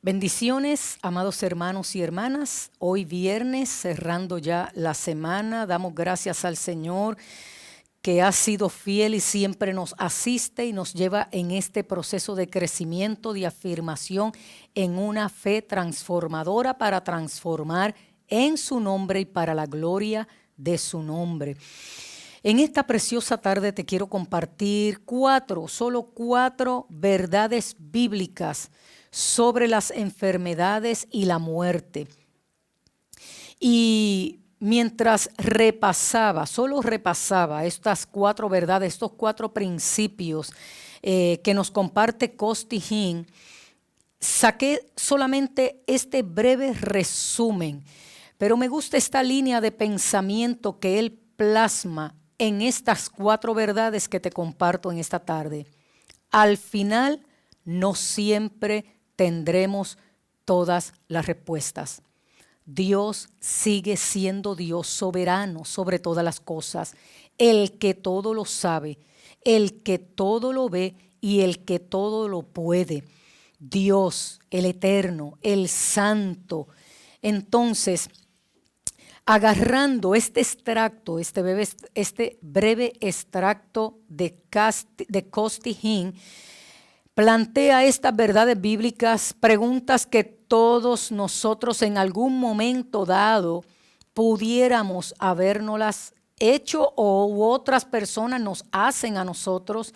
Bendiciones, amados hermanos y hermanas. Hoy viernes, cerrando ya la semana, damos gracias al Señor que ha sido fiel y siempre nos asiste y nos lleva en este proceso de crecimiento, de afirmación en una fe transformadora para transformar en su nombre y para la gloria de su nombre. En esta preciosa tarde te quiero compartir solo cuatro verdades bíblicas sobre las enfermedades y la muerte. Y mientras solo repasaba estas cuatro verdades, estos cuatro principios que nos comparte Costi Hinn, saqué solamente este breve resumen, pero me gusta esta línea de pensamiento que él plasma en estas cuatro verdades que te comparto en esta tarde. Al final, no siempre tendremos todas las respuestas. Dios sigue siendo Dios soberano sobre todas las cosas, el que todo lo sabe, el que todo lo ve y el que todo lo puede. Dios, el eterno, el santo. Entonces, agarrando este breve extracto de Costi Hinn, plantea estas verdades bíblicas, preguntas que todos nosotros en algún momento dado pudiéramos habernoslas hecho o otras personas nos hacen a nosotros.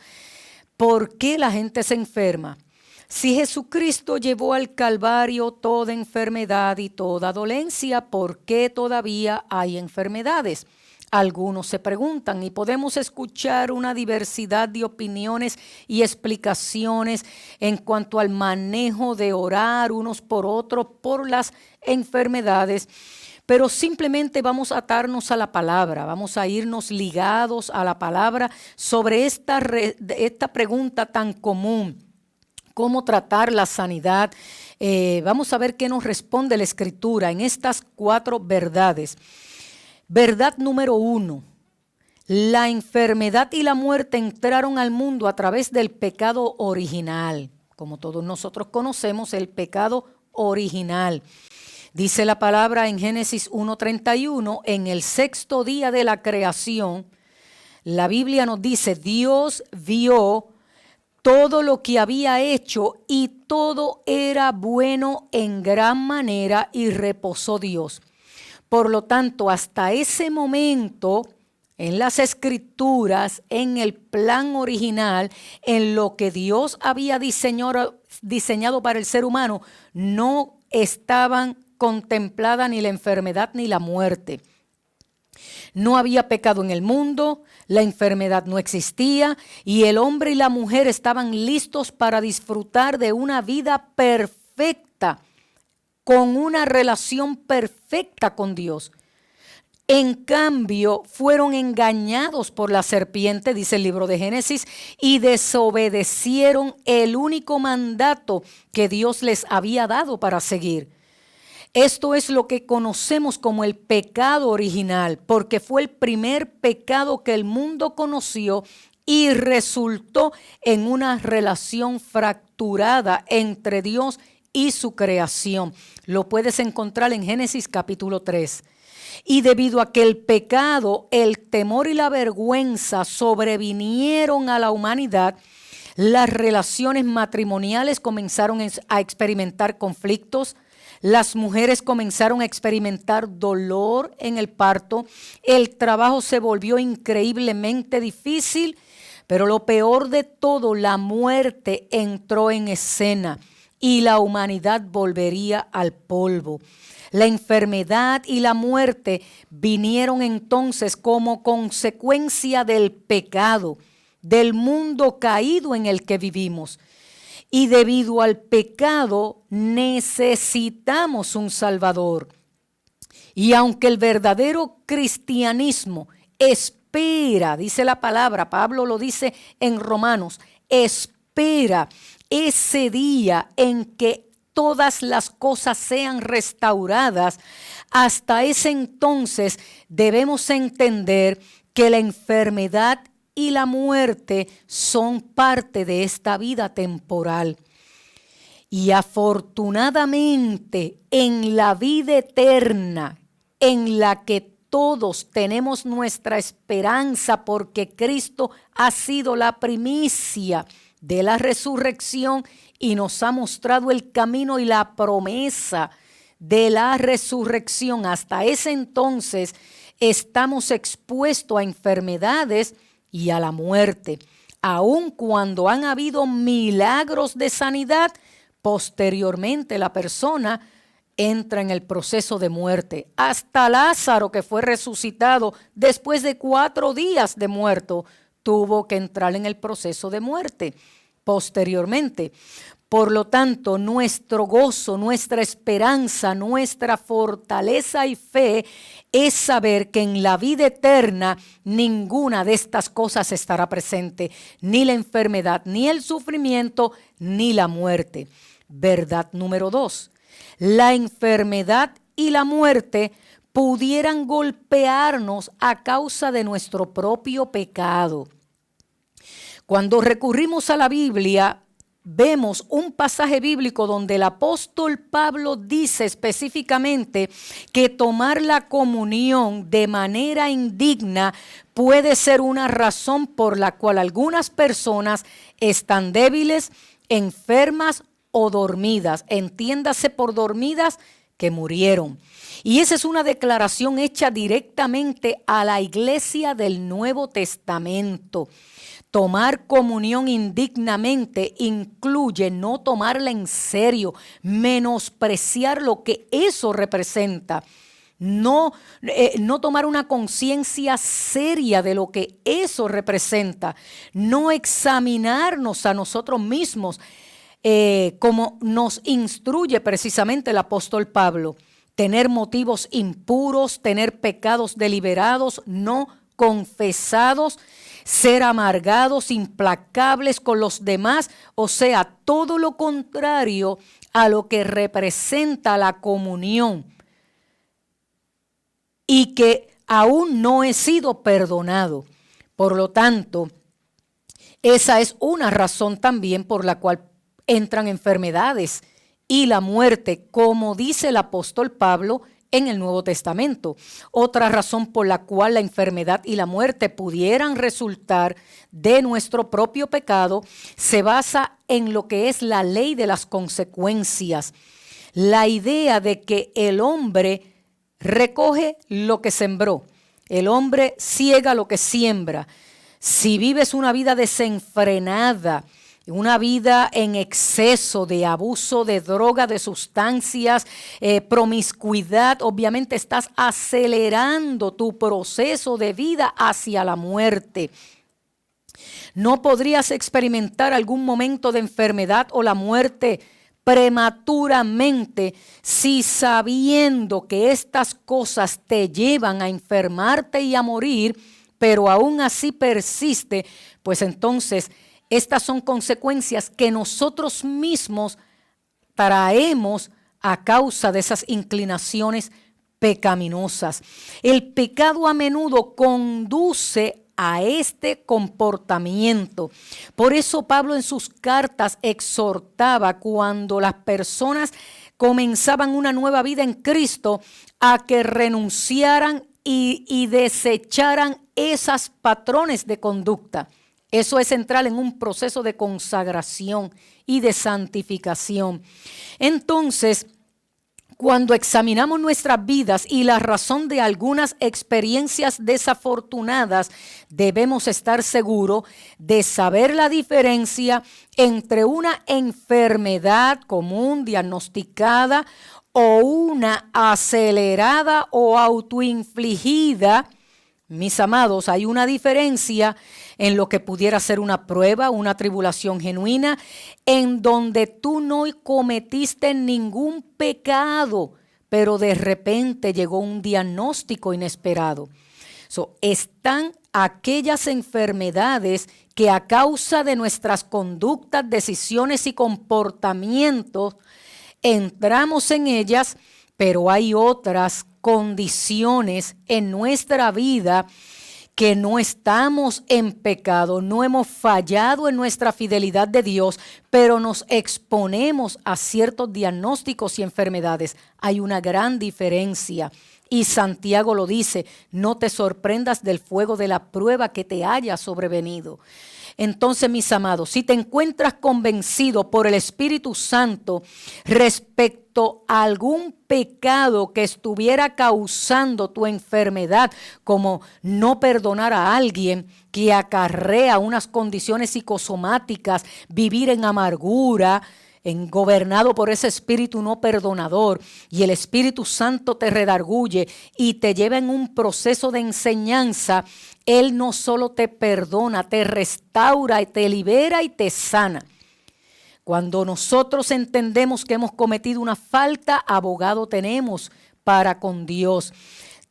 ¿Por qué la gente se enferma? Si Jesucristo llevó al Calvario toda enfermedad y toda dolencia, ¿por qué todavía hay enfermedades? Algunos se preguntan y podemos escuchar una diversidad de opiniones y explicaciones en cuanto al manejo de orar unos por otros por las enfermedades, pero simplemente vamos a atarnos a la palabra, vamos a irnos ligados a la palabra sobre esta pregunta tan común. ¿Cómo tratar la sanidad? Vamos a ver qué nos responde la Escritura en estas cuatro verdades. Verdad número 1. La enfermedad y la muerte entraron al mundo a través del pecado original. Como todos nosotros conocemos, el pecado original. Dice la palabra en Génesis 1:31, en el sexto día de la creación, la Biblia nos dice, Dios vio todo lo que había hecho y todo era bueno en gran manera y reposó Dios. Por lo tanto, hasta ese momento, en las Escrituras, en el plan original, en lo que Dios había diseñado para el ser humano, no estaban contempladas ni la enfermedad ni la muerte. No había pecado en el mundo, la enfermedad no existía y el hombre y la mujer estaban listos para disfrutar de una vida perfecta, con una relación perfecta con Dios. En cambio, fueron engañados por la serpiente, dice el libro de Génesis, y desobedecieron el único mandato que Dios les había dado para seguir. Esto es lo que conocemos como el pecado original, porque fue el primer pecado que el mundo conoció y resultó en una relación fracturada entre Dios y su creación. Lo puedes encontrar en Génesis capítulo 3. Y debido a que el pecado, el temor y la vergüenza sobrevinieron a la humanidad, las relaciones matrimoniales comenzaron a experimentar conflictos. Las mujeres comenzaron a experimentar dolor en el parto. El trabajo se volvió increíblemente difícil, pero lo peor de todo, la muerte entró en escena y la humanidad volvería al polvo. La enfermedad y la muerte vinieron entonces como consecuencia del pecado, del mundo caído en el que vivimos. Y debido al pecado necesitamos un Salvador. Y aunque el verdadero cristianismo espera, dice la palabra, Pablo lo dice en Romanos, espera ese día en que todas las cosas sean restauradas, hasta ese entonces debemos entender que la enfermedad y la muerte son parte de esta vida temporal. Y afortunadamente en la vida eterna, en la que todos tenemos nuestra esperanza porque Cristo ha sido la primicia de la resurrección y nos ha mostrado el camino y la promesa de la resurrección. Hasta ese entonces estamos expuestos a enfermedades y a la muerte. Aun cuando han habido milagros de sanidad, posteriormente la persona entra en el proceso de muerte. Hasta Lázaro, que fue resucitado después de 4 días de muerto, tuvo que entrar en el proceso de muerte posteriormente. Por lo tanto, nuestro gozo, nuestra esperanza, nuestra fortaleza y fe es saber que en la vida eterna ninguna de estas cosas estará presente, ni la enfermedad, ni el sufrimiento, ni la muerte. Verdad número 2. La enfermedad y la muerte pudieran golpearnos a causa de nuestro propio pecado. Cuando recurrimos a la Biblia, vemos un pasaje bíblico donde el apóstol Pablo dice específicamente que tomar la comunión de manera indigna puede ser una razón por la cual algunas personas están débiles, enfermas o dormidas. Entiéndase por dormidas que murieron. Y esa es una declaración hecha directamente a la iglesia del Nuevo Testamento. Tomar comunión indignamente incluye no tomarla en serio, menospreciar lo que eso representa, no tomar una conciencia seria de lo que eso representa, no examinarnos a nosotros mismos, como nos instruye precisamente el apóstol Pablo, tener motivos impuros, tener pecados deliberados, no confesados, ser amargados, implacables con los demás, o sea, todo lo contrario a lo que representa la comunión y que aún no he sido perdonado. Por lo tanto, esa es una razón también por la cual entran enfermedades y la muerte, como dice el apóstol Pablo en el Nuevo Testamento. Otra razón por la cual la enfermedad y la muerte pudieran resultar de nuestro propio pecado se basa en lo que es la ley de las consecuencias. La idea de que el hombre recoge lo que sembró, el hombre ciega lo que siembra. Si vives una vida desenfrenada, una vida en exceso de abuso de droga, de sustancias, promiscuidad, obviamente estás acelerando tu proceso de vida hacia la muerte. No podrías experimentar algún momento de enfermedad o la muerte prematuramente si sabiendo que estas cosas te llevan a enfermarte y a morir, pero aún así persiste, pues entonces estas son consecuencias que nosotros mismos traemos a causa de esas inclinaciones pecaminosas. El pecado a menudo conduce a este comportamiento. Por eso Pablo en sus cartas exhortaba cuando las personas comenzaban una nueva vida en Cristo a que renunciaran y desecharan esos patrones de conducta. Eso es entrar en un proceso de consagración y de santificación. Entonces, cuando examinamos nuestras vidas y la razón de algunas experiencias desafortunadas, debemos estar seguros de saber la diferencia entre una enfermedad común diagnosticada o una acelerada o autoinfligida. Mis amados, hay una diferencia en lo que pudiera ser una prueba, una tribulación genuina, en donde tú no cometiste ningún pecado, pero de repente llegó un diagnóstico inesperado. Están aquellas enfermedades que a causa de nuestras conductas, decisiones y comportamientos entramos en ellas, pero hay otras condiciones en nuestra vida que no estamos en pecado, no hemos fallado en nuestra fidelidad de Dios, pero nos exponemos a ciertos diagnósticos y enfermedades. Hay una gran diferencia. Y Santiago lo dice, no te sorprendas del fuego de la prueba que te haya sobrevenido. Entonces, mis amados, si te encuentras convencido por el Espíritu Santo respecto a algún pecado que estuviera causando tu enfermedad, como no perdonar a alguien que acarrea unas condiciones psicosomáticas, vivir en amargura, gobernado por ese espíritu no perdonador, y el Espíritu Santo te redarguye y te lleva en un proceso de enseñanza, Él no solo te perdona, te restaura, te libera y te sana. Cuando nosotros entendemos que hemos cometido una falta, abogado tenemos para con Dios.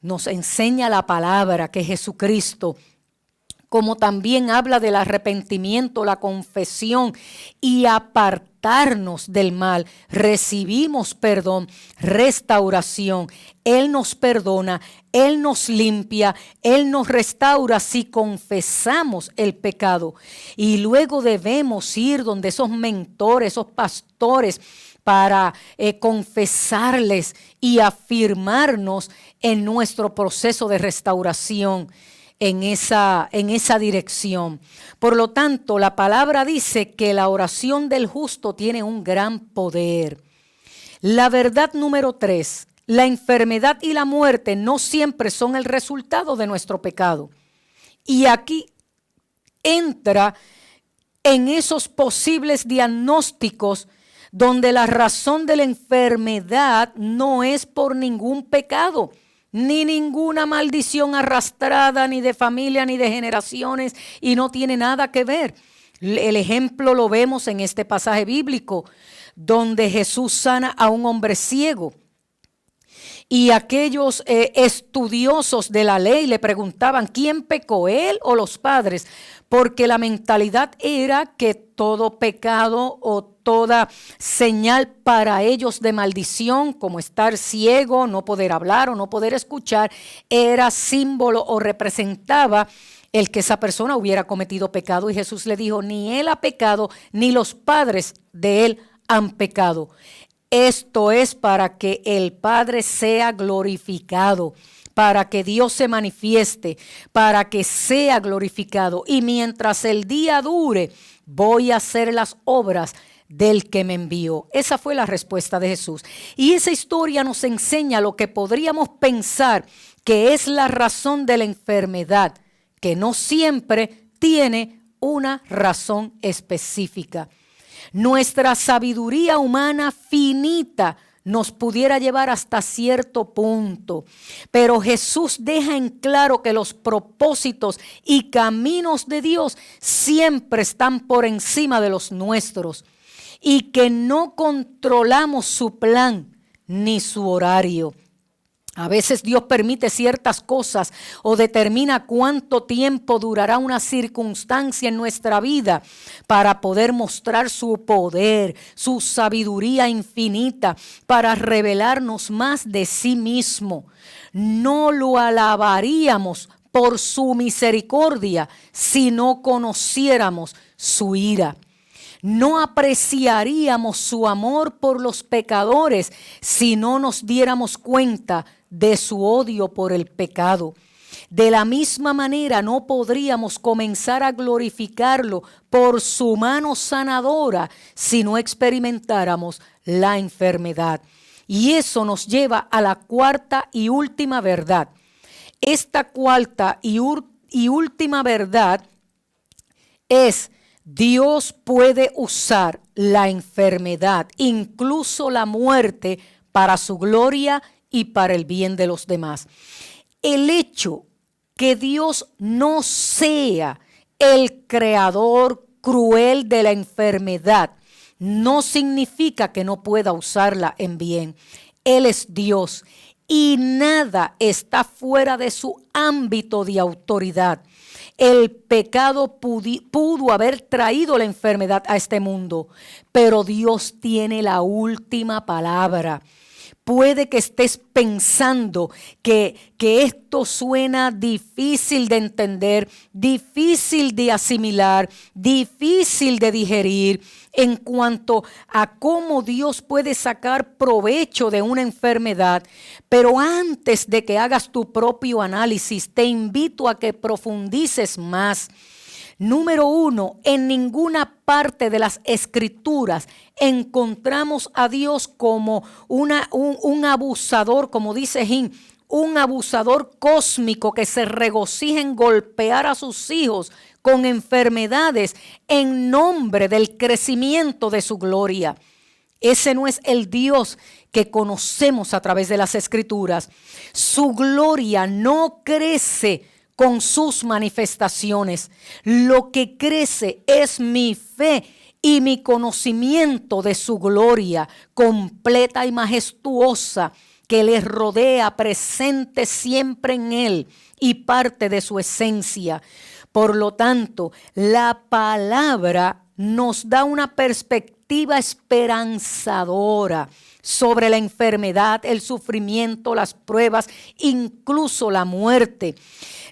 Nos enseña la palabra que Jesucristo, como también habla del arrepentimiento, la confesión y apartarnos del mal, recibimos perdón, restauración. Él nos perdona, Él nos limpia, Él nos restaura si confesamos el pecado. Y luego debemos ir donde esos mentores, esos pastores, para confesarles y afirmarnos en nuestro proceso de restauración. En esa dirección. Por lo tanto, la palabra dice que la oración del justo tiene un gran poder. La verdad número 3, la enfermedad y la muerte no siempre son el resultado de nuestro pecado. Y aquí entra en esos posibles diagnósticos donde la razón de la enfermedad no es por ningún pecado, ni ninguna maldición arrastrada, ni de familia, ni de generaciones, y no tiene nada que ver. El ejemplo lo vemos en este pasaje bíblico, donde Jesús sana a un hombre ciego. Y aquellos estudiosos de la ley le preguntaban, ¿quién pecó, él o los padres? Porque la mentalidad era que todo pecado o toda señal para ellos de maldición, como estar ciego, no poder hablar o no poder escuchar, era símbolo o representaba el que esa persona hubiera cometido pecado. Y Jesús le dijo, ni él ha pecado, ni los padres de él han pecado. Esto es para que el Padre sea glorificado, para que Dios se manifieste, para que sea glorificado. Y mientras el día dure, voy a hacer las obras del que me envió. Esa fue la respuesta de Jesús. Y esa historia nos enseña lo que podríamos pensar que es la razón de la enfermedad, que no siempre tiene una razón específica. Nuestra sabiduría humana finita nos pudiera llevar hasta cierto punto, pero Jesús deja en claro que los propósitos y caminos de Dios siempre están por encima de los nuestros y que no controlamos su plan ni su horario. A veces Dios permite ciertas cosas o determina cuánto tiempo durará una circunstancia en nuestra vida para poder mostrar su poder, su sabiduría infinita, para revelarnos más de sí mismo. No lo alabaríamos por su misericordia si no conociéramos su ira. No apreciaríamos su amor por los pecadores si no nos diéramos cuenta de su odio por el pecado. De la misma manera no podríamos comenzar a glorificarlo por su mano sanadora si no experimentáramos la enfermedad. Y eso nos lleva a la cuarta y última verdad. Esta cuarta y última verdad es: Dios puede usar la enfermedad, incluso la muerte, para su gloria y para el bien de los demás. El hecho que Dios no sea el creador cruel de la enfermedad no significa que no pueda usarla en bien. Él es Dios y nada está fuera de su ámbito de autoridad. El pecado pudo haber traído la enfermedad a este mundo, pero Dios tiene la última palabra. Puede que estés pensando que esto suena difícil de entender, difícil de asimilar, difícil de digerir en cuanto a cómo Dios puede sacar provecho de una enfermedad. Pero antes de que hagas tu propio análisis, te invito a que profundices más. Número 1, en ninguna parte de las Escrituras encontramos a Dios como un abusador, como dice Jim, un abusador cósmico que se regocija en golpear a sus hijos con enfermedades en nombre del crecimiento de su gloria. Ese no es el Dios que conocemos a través de las Escrituras. Su gloria no crece con sus manifestaciones. Lo que crece es mi fe y mi conocimiento de su gloria completa y majestuosa que les rodea, presente siempre en él y parte de su esencia. Por lo tanto, la palabra nos da una perspectiva esperanzadora sobre la enfermedad, el sufrimiento, las pruebas, incluso la muerte.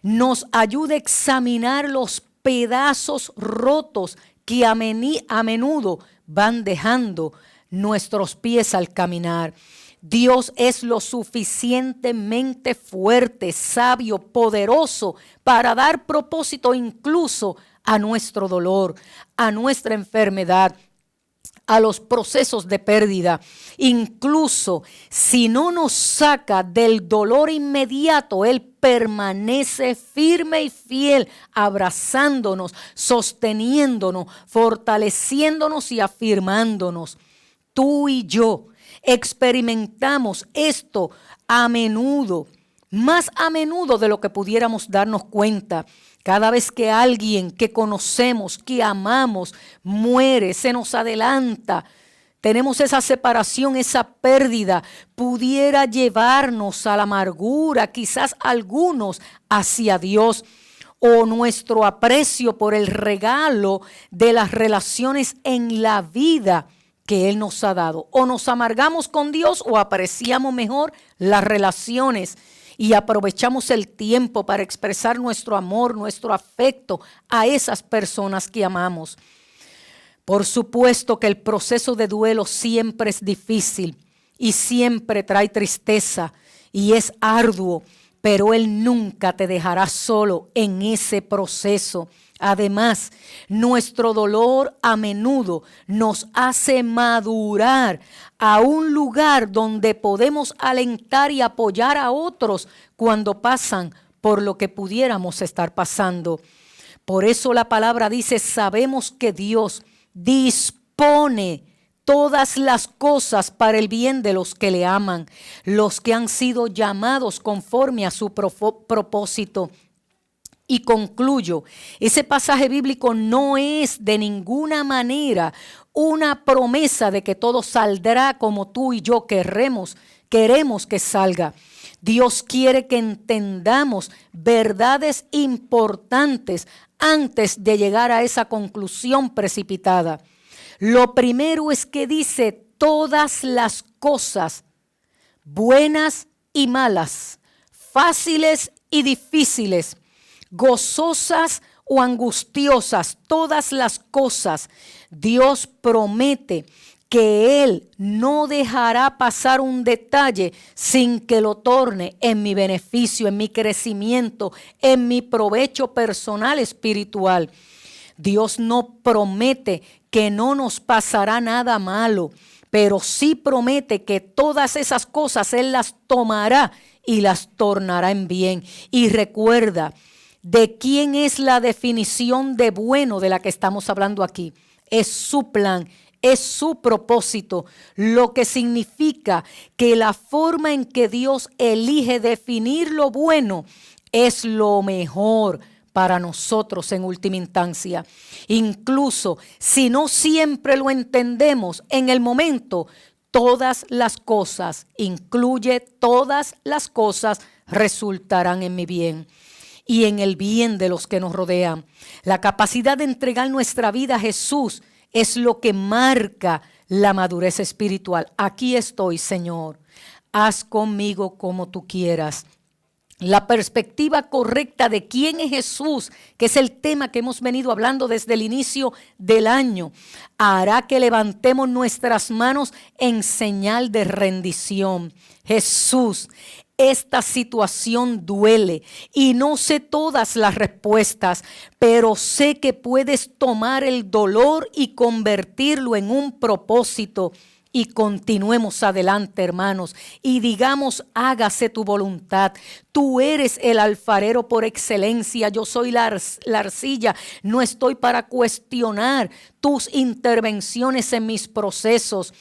Nos ayuda a examinar los pedazos rotos que a menudo van dejando nuestros pies al caminar. Dios es lo suficientemente fuerte, sabio, poderoso para dar propósito incluso a nuestro dolor, a nuestra enfermedad, a los procesos de pérdida. Incluso si no nos saca del dolor inmediato, Él permanece firme y fiel, abrazándonos, sosteniéndonos, fortaleciéndonos y afirmándonos. Tú y yo experimentamos esto a menudo, más a menudo de lo que pudiéramos darnos cuenta. Cada vez que alguien que conocemos, que amamos, muere, se nos adelanta, tenemos esa separación, esa pérdida, pudiera llevarnos a la amargura, quizás algunos hacia Dios, o nuestro aprecio por el regalo de las relaciones en la vida que Él nos ha dado. O nos amargamos con Dios o apreciamos mejor las relaciones y aprovechamos el tiempo para expresar nuestro amor, nuestro afecto a esas personas que amamos. Por supuesto que el proceso de duelo siempre es difícil y siempre trae tristeza y es arduo, pero Él nunca te dejará solo en ese proceso. Además, nuestro dolor a menudo nos hace madurar a un lugar donde podemos alentar y apoyar a otros cuando pasan por lo que pudiéramos estar pasando. Por eso la palabra dice, sabemos que Dios dispone todas las cosas para el bien de los que le aman, los que han sido llamados conforme a su propósito. Y concluyo, ese pasaje bíblico no es de ninguna manera una promesa de que todo saldrá como tú y yo queremos que salga. Dios quiere que entendamos verdades importantes antes de llegar a esa conclusión precipitada. Lo primero es que dice todas las cosas, buenas y malas, fáciles y difíciles, gozosas o angustiosas, todas las cosas. Dios promete que Él no dejará pasar un detalle sin que lo torne en mi beneficio, en mi crecimiento, en mi provecho personal espiritual. Dios no promete que no nos pasará nada malo, pero sí promete que todas esas cosas Él las tomará y las tornará en bien. Y recuerda, ¿de quién es la definición de bueno de la que estamos hablando aquí? Es su plan, es su propósito, lo que significa que la forma en que Dios elige definir lo bueno es lo mejor para nosotros en última instancia. Incluso si no siempre lo entendemos en el momento, todas las cosas, incluye todas las cosas, resultarán en mi bien y en el bien de los que nos rodean. La capacidad de entregar nuestra vida a Jesús es lo que marca la madurez espiritual. Aquí estoy, Señor. haz conmigo como tú quieras. La perspectiva correcta de quién es Jesús, que es el tema que hemos venido hablando desde el inicio del año, hará que levantemos nuestras manos en señal de rendición. Jesús, esta situación duele y no sé todas las respuestas, pero sé que puedes tomar el dolor y convertirlo en un propósito. Y continuemos adelante, hermanos, y digamos, hágase tu voluntad. Tú eres el alfarero por excelencia, yo soy la arcilla. No estoy para cuestionar tus intervenciones en mis procesos.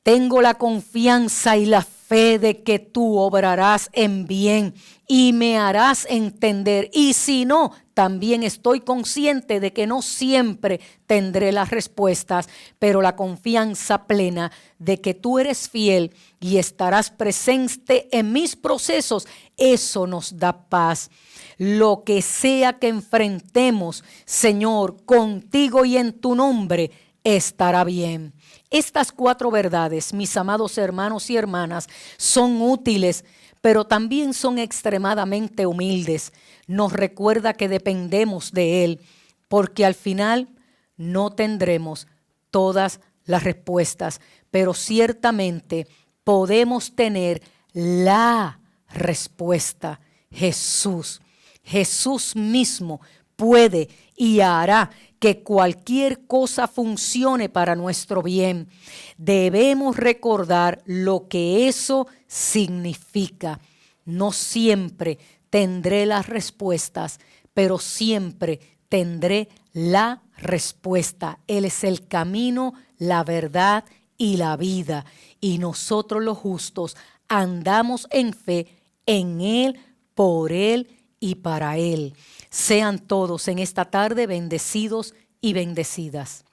Tengo la confianza y la fe de que tú obrarás en bien y me harás entender. Y si no, también estoy consciente de que no siempre tendré las respuestas, pero la confianza plena de que tú eres fiel y estarás presente en mis procesos, eso nos da paz. Lo que sea que enfrentemos, Señor, contigo y en tu nombre, estará bien. Estas 4 verdades, mis amados hermanos y hermanas, son útiles, pero también son extremadamente humildes. Nos recuerda que dependemos de Él, porque al final no tendremos todas las respuestas, pero ciertamente podemos tener la respuesta. Jesús. Jesús mismo puede y hará que cualquier cosa funcione para nuestro bien. Debemos recordar lo que eso significa. No siempre tendré las respuestas, pero siempre tendré la respuesta. Él es el camino, la verdad y la vida. Y nosotros los justos andamos en fe en Él, por Él y para Él. Sean todos en esta tarde bendecidos y bendecidas.